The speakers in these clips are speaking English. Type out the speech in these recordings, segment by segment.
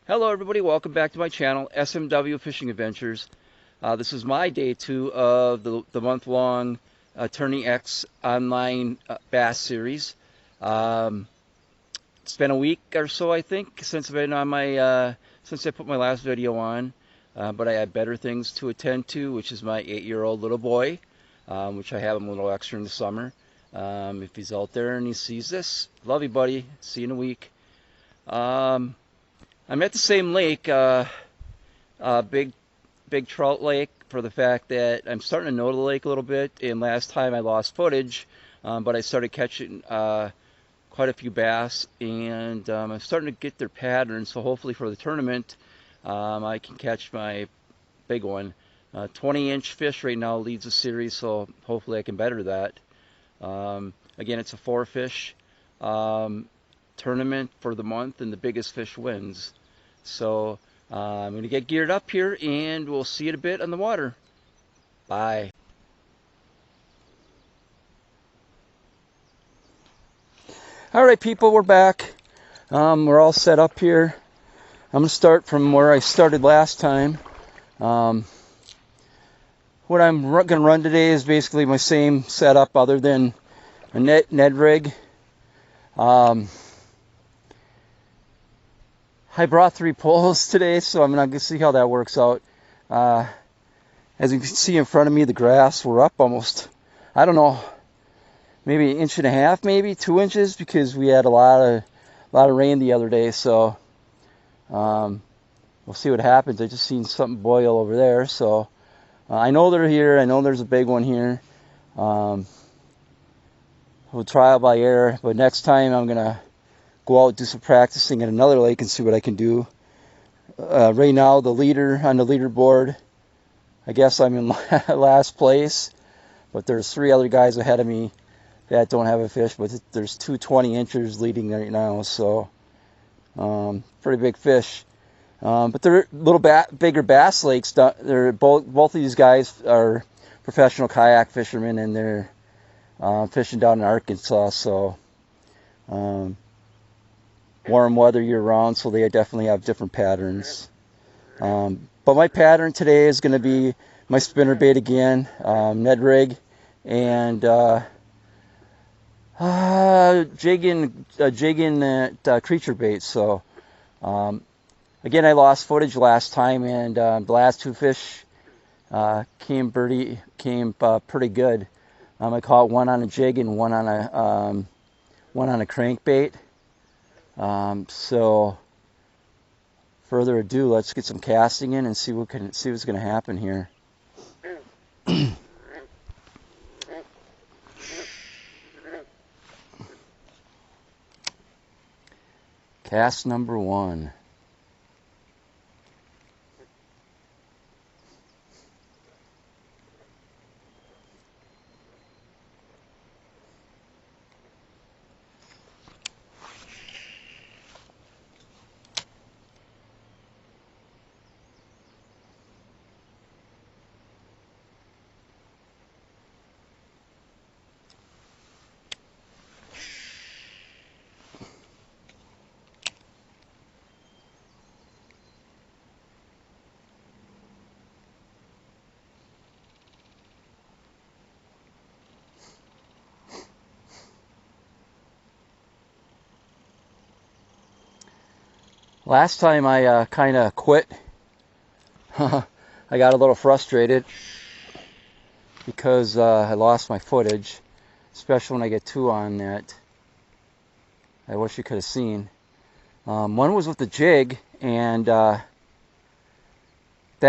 Hello everybody, welcome back to my channel, S.M.W. Fishing Adventures. This is my day 2 of the month-long Tourney X online bass series. It's been a week or so, I think, since I've been on since I put my last video on. But I had better things to attend to, which is my 8-year-old little boy, which I have him a little extra in the summer. If he's out there and he sees this, love you buddy, see you in a week. I'm at the same lake, big trout lake, for the fact that I'm starting to know the lake a little bit. And last time I lost footage, but I started catching quite a few bass, and I'm starting to get their patterns. So hopefully for the tournament, I can catch my big one. 20-inch fish right now leads the series, so hopefully I can better that. Again, it's a 4-fish tournament for the month, and the biggest fish wins. So I'm going to get geared up here, and we'll see you in a bit on the water. Bye. Alright people, we're back. We're all set up here. I'm going to start from where I started last time. What I'm going to run today is basically my same setup other than a Ned rig. I brought 3 poles today, so I'm going to see how that works out. As you can see in front of me, the grass, we're up almost, I don't know, maybe 1.5 inches, maybe 2 inches, because we had a lot of rain the other day. So we'll see what happens. I just seen something boil over there, so I know they're here. I know there's a big one here. We'll trial by error, but next time I'm gonna go out, do some practicing at another lake and see what I can do. Right now, the leader on the leaderboard, I guess I'm in last place, but there's 3 other guys ahead of me that don't have a fish, but there's 2 20-inchers leading right now, so pretty big fish. But they're little bigger bass lakes. They're both of these guys are professional kayak fishermen, and they're fishing down in Arkansas, so warm weather year round, so they definitely have different patterns. But my pattern today is going to be my spinnerbait again, Ned rig, and jigging that creature bait. So again, I lost footage last time, and the last 2 fish came pretty good. I caught one on a jig and one on a crankbait. So further ado, let's get some casting in and see what's going to happen here. Cast number 1. Last time I kind of quit. I got a little frustrated because I lost my footage, especially when I get 2 on that. I wish you could have seen. One was with the jig, and that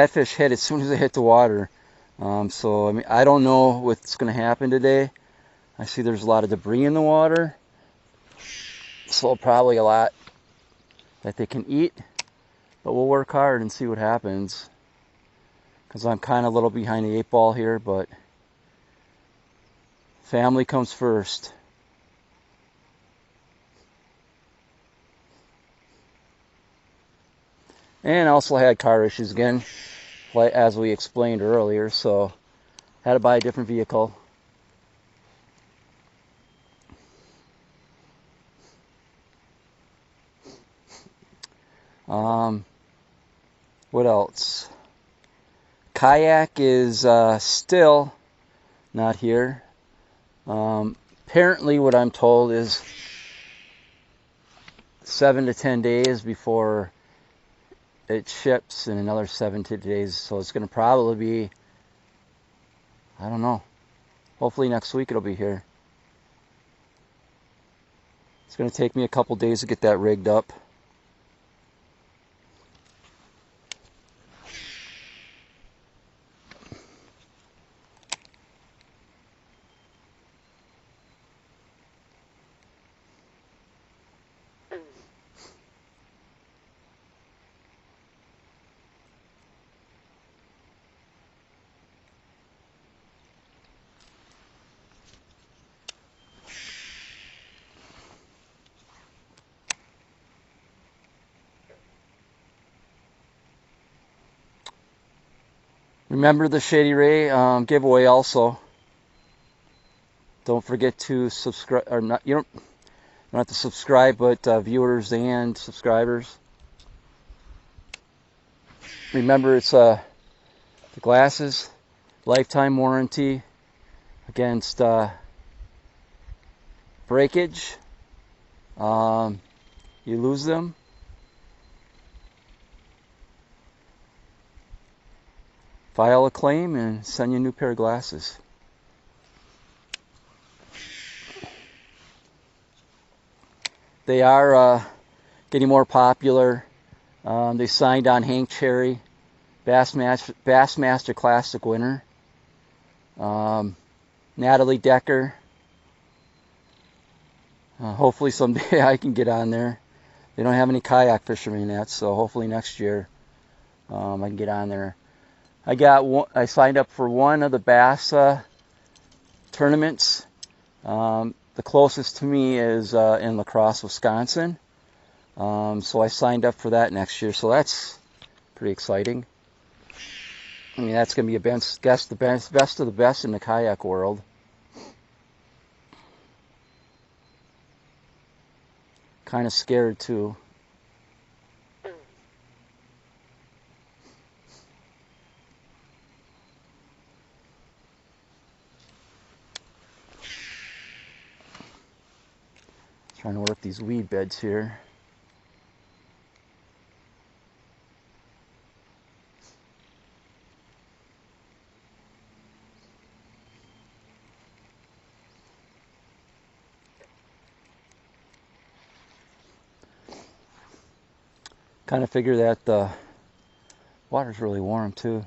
fish hit as soon as it hit the water. So I mean, I don't know what's going to happen today. I see there's a lot of debris in the water, so probably a lot that they can eat, but we'll work hard and see what happens, because I'm kind of a little behind the 8 ball here, but family comes first. And also had car issues again, as we explained earlier, so had to buy a different vehicle. What else? Kayak is still not here. Apparently what I'm told is 7 to 10 days before it ships, and another 7 to 10 days. So it's going to probably be, I don't know. Hopefully next week it'll be here. It's going to take me a couple days to get that rigged up. Remember the Shady Ray giveaway also. Don't forget to subscribe, or not, you don't have to subscribe, but viewers and subscribers. Remember, it's the glasses, lifetime warranty against breakage. You lose them, file a claim and send you a new pair of glasses. They are getting more popular. They signed on Hank Cherry, Bassmaster Classic winner, Natalie Decker. Hopefully someday I can get on there. They don't have any kayak fishermen yet, so hopefully next year I can get on there. I signed up for one of the bass tournaments. The closest to me is in La Crosse, Wisconsin. So I signed up for that next year. So that's pretty exciting. I mean, that's going to be the best of the best in the kayak world. Kind of scared too. Trying to work these weed beds here. Kind of figure that the water's really warm too.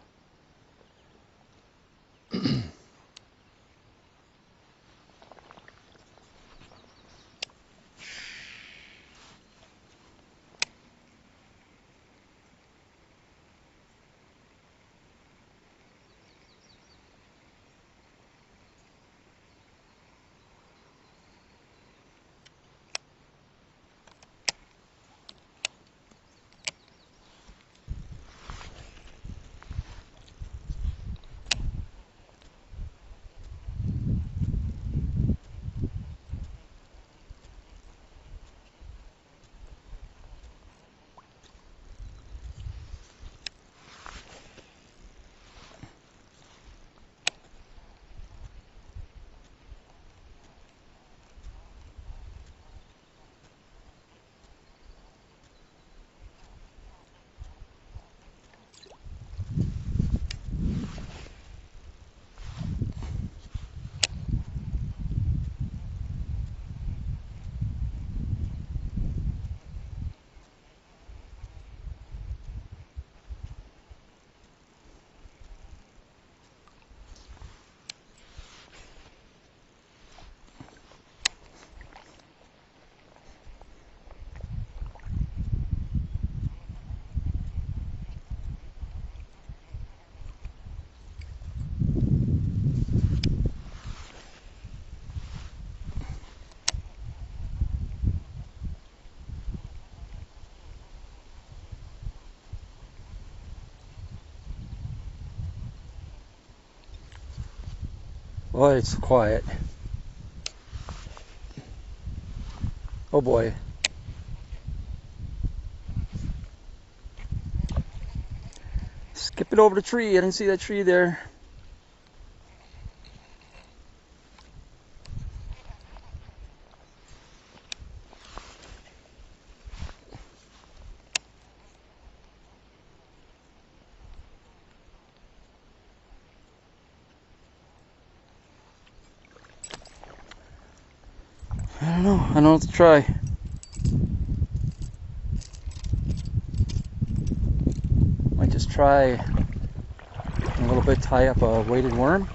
Boy, it's quiet. Oh boy. Skip it over the tree. I didn't see that tree there. I don't know. I don't know what to try. Might just try a little bit, tie up a weighted worm.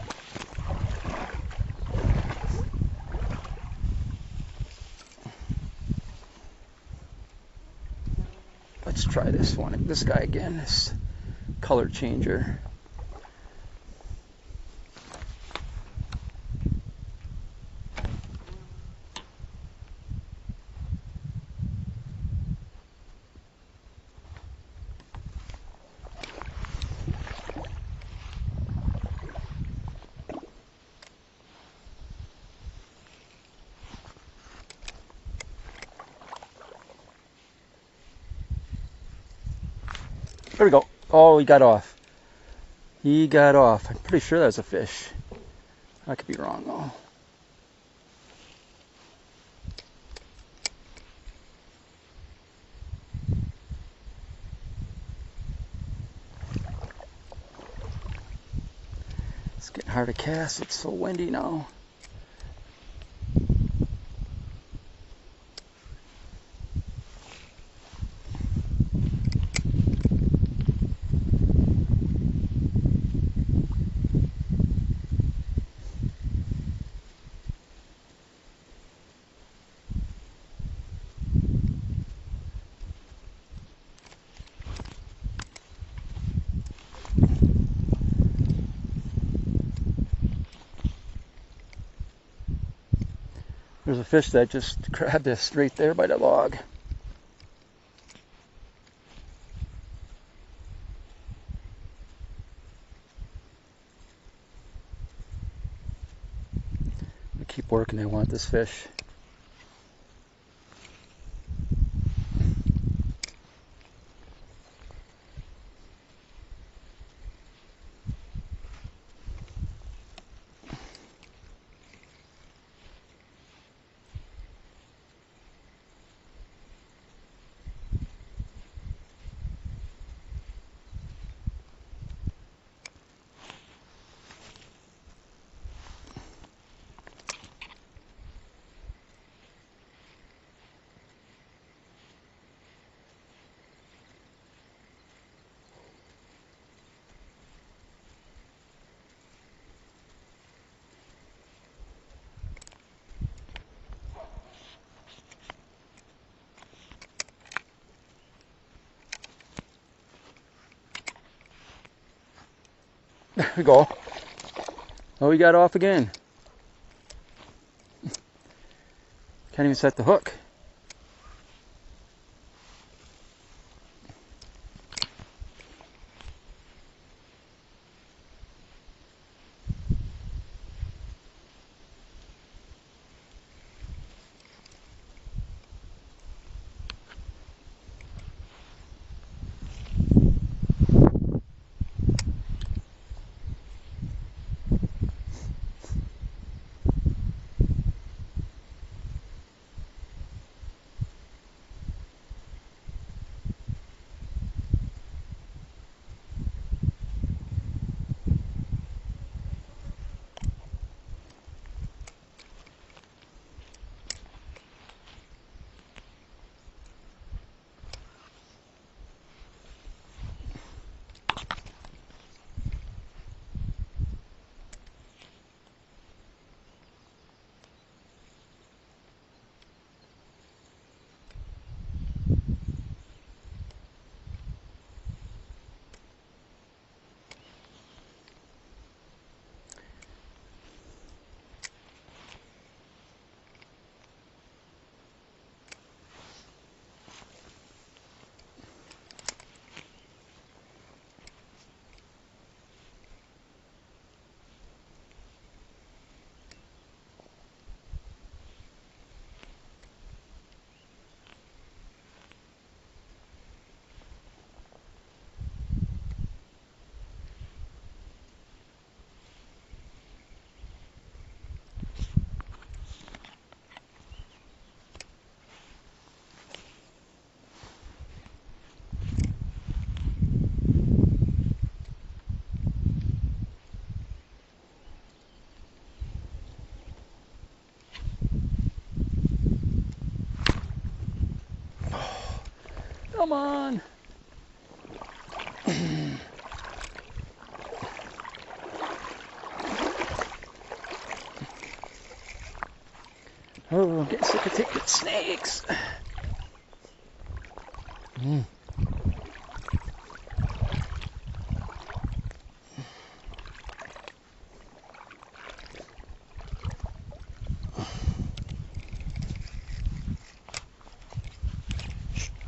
Let's try this one. This guy again. This color changer. There we go. Oh, he got off. He got off. I'm pretty sure that's a fish. I could be wrong though. It's getting hard to cast. It's so windy now. There's a fish that just grabbed us right there by the log. I keep working. I want this fish. There we go. Oh, he got off again. Can't even set the hook. on. Oh, I'm getting sick of taking snakes.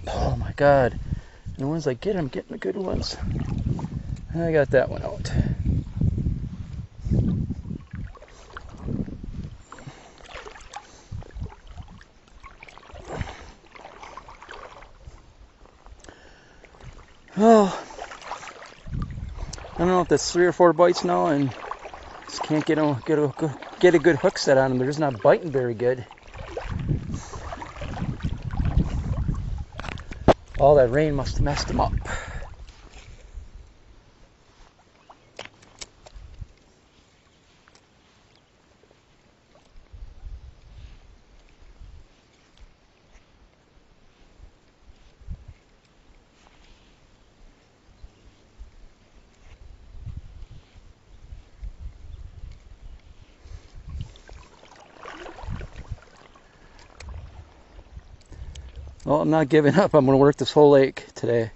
Oh my God. The ones I get, I'm getting the good ones. I got that one out. Oh, I don't know if that's 3 or 4 bites now, and just can't get a good hook set on them. They're just not biting very good. All that rain must have messed them up. Well, I'm not giving up. I'm going to work this whole lake today.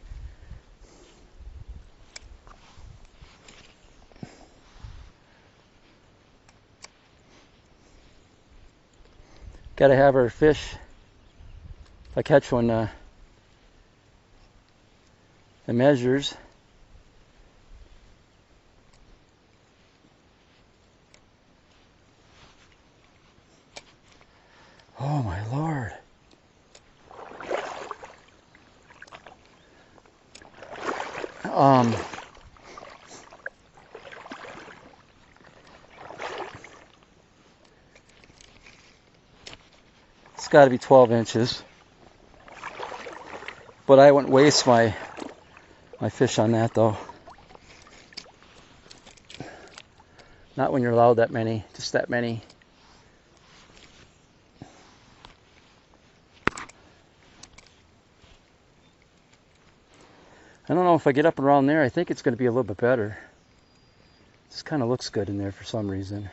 Got to have our fish. If I catch one that measures. Oh my Lord. It's got to be 12 inches. But I wouldn't waste my fish on that though. Not when you're allowed that many, just that many. I don't know if I get up around there, I think it's going to be a little bit better. This kind of looks good in there for some reason.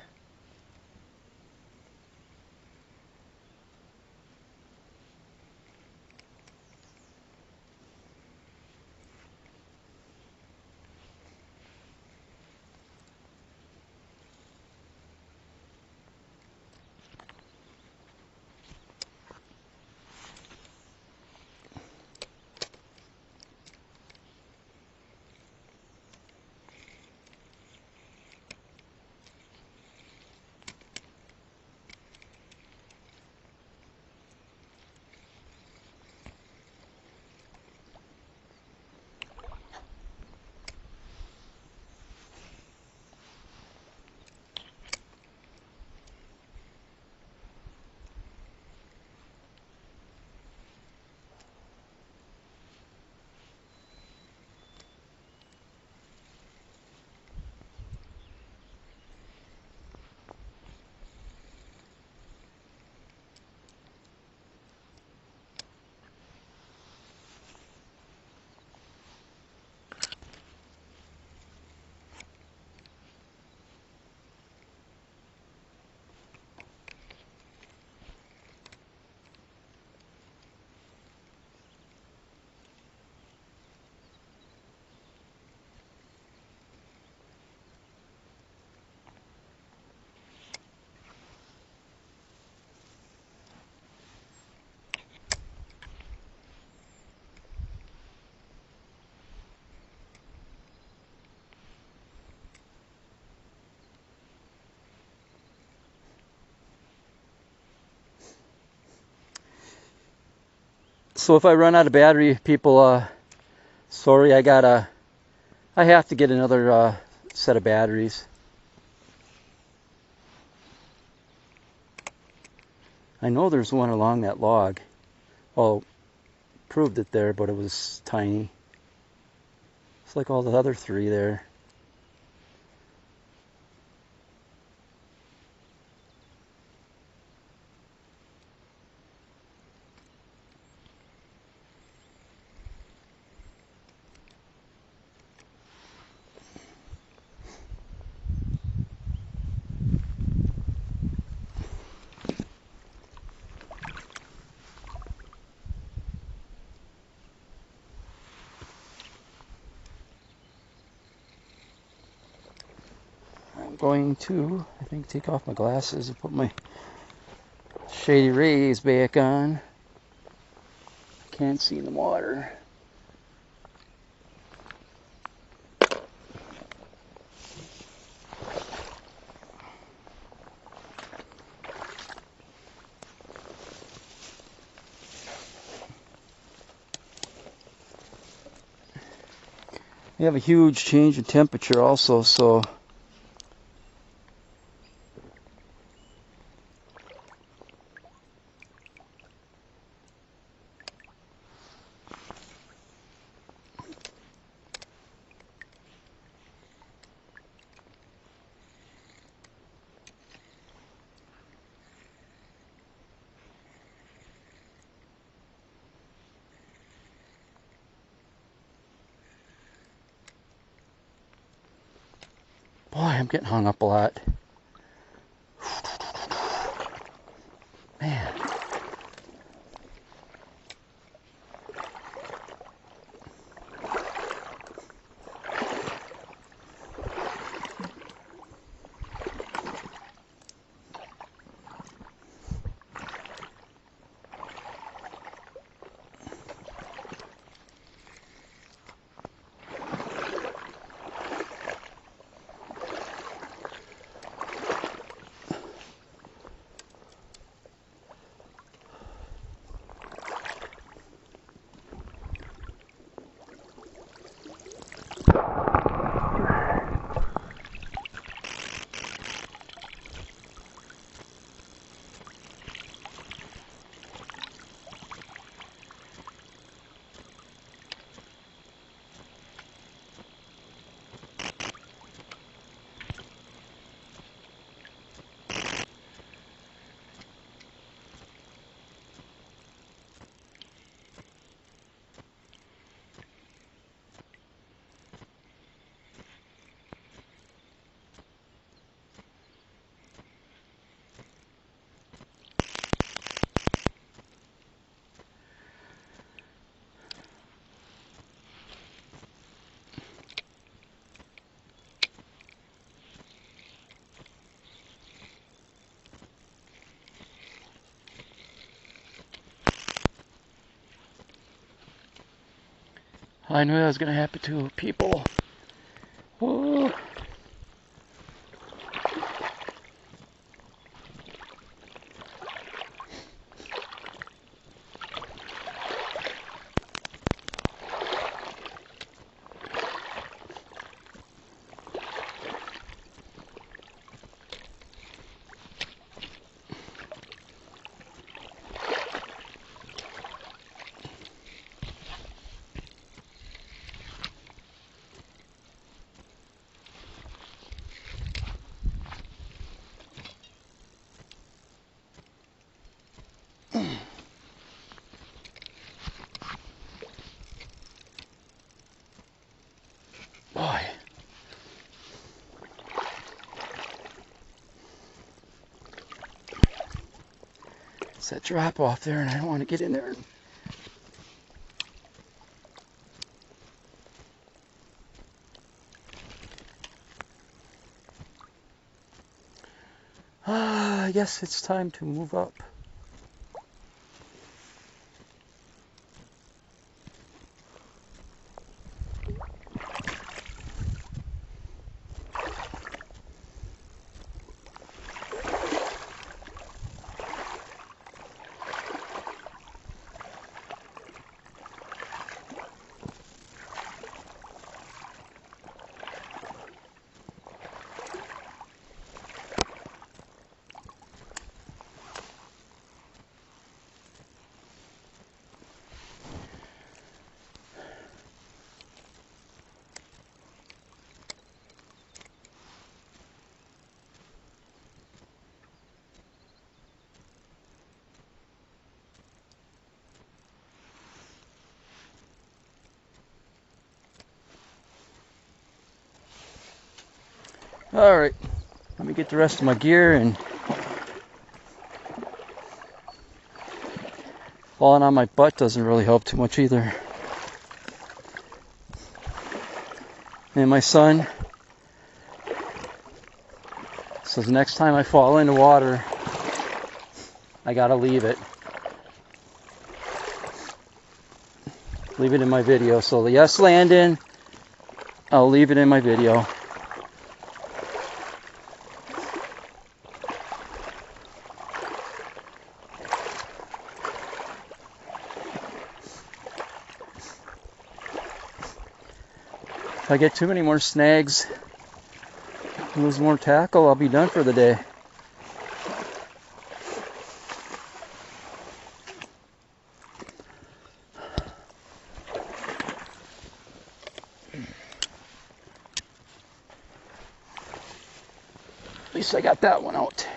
So if I run out of battery, people, sorry, I have to get another set of batteries. I know there's one along that log. Well, proved it there, but it was tiny. It's like all the other 3 there. going to, I think, take off my glasses and put my shady rays back on. Can't see in the water. We have a huge change in temperature also, so boy, I'm getting hung up a lot. Man. I knew that was going to happen to people. Whoa. Boy. It's that drop off there, and I don't want to get in there. I guess it's time to move up. Alright, let me get the rest of my gear, and falling on my butt doesn't really help too much either. And my son So the next time I fall into water, I gotta leave it. Leave it in my video. So the yes landing, I'll leave it in my video. If I get too many more snags, lose more tackle, I'll be done for the day. At least I got that one out.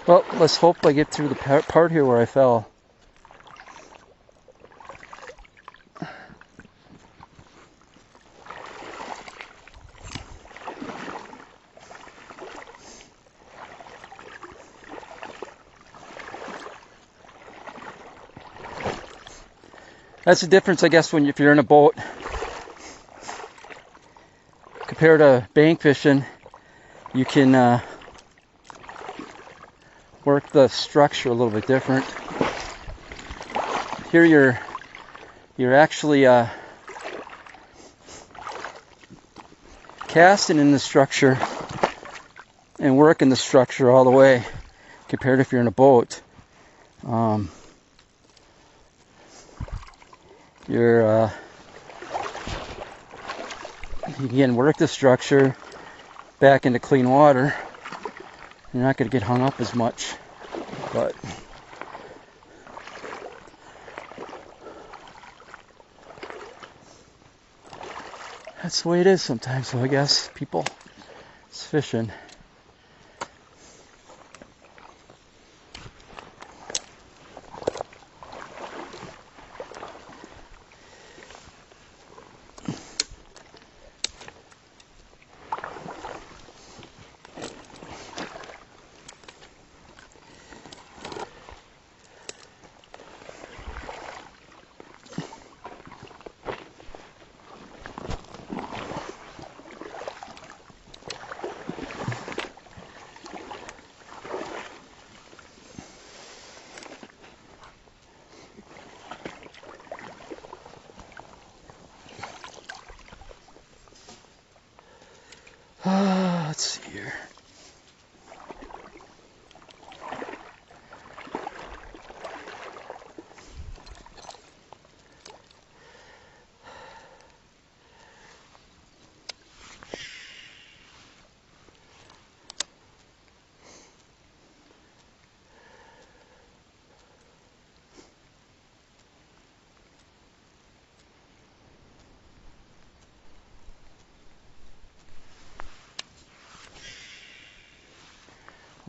Well, let's hope I get through the part here where I fell. That's the difference, I guess, if you're in a boat compared to bank fishing. You can work the structure a little bit different. Here you're actually casting in the structure and working the structure all the way compared to if you're in a boat. You can work the structure back into clean water. You're not going to get hung up as much, but that's the way it is sometimes. So I guess people, it's fishing. Let's see here.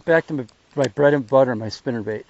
Back to my bread and butter, my spinnerbait.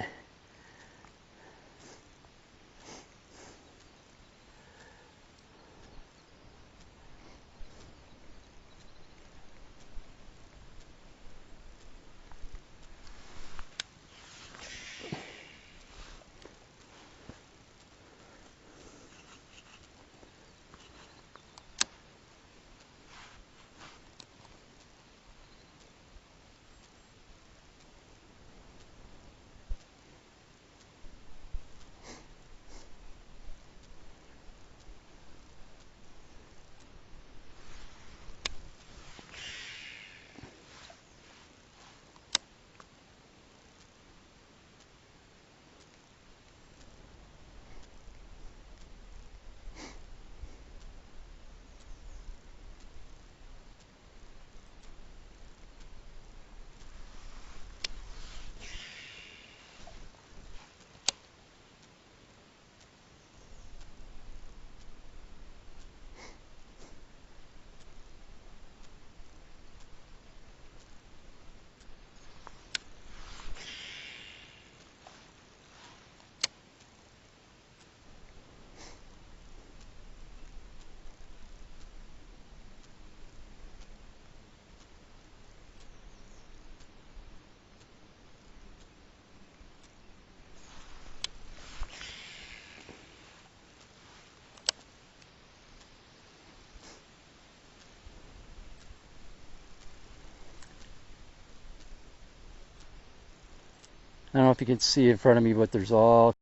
I don't know if you can see in front of me, but there's all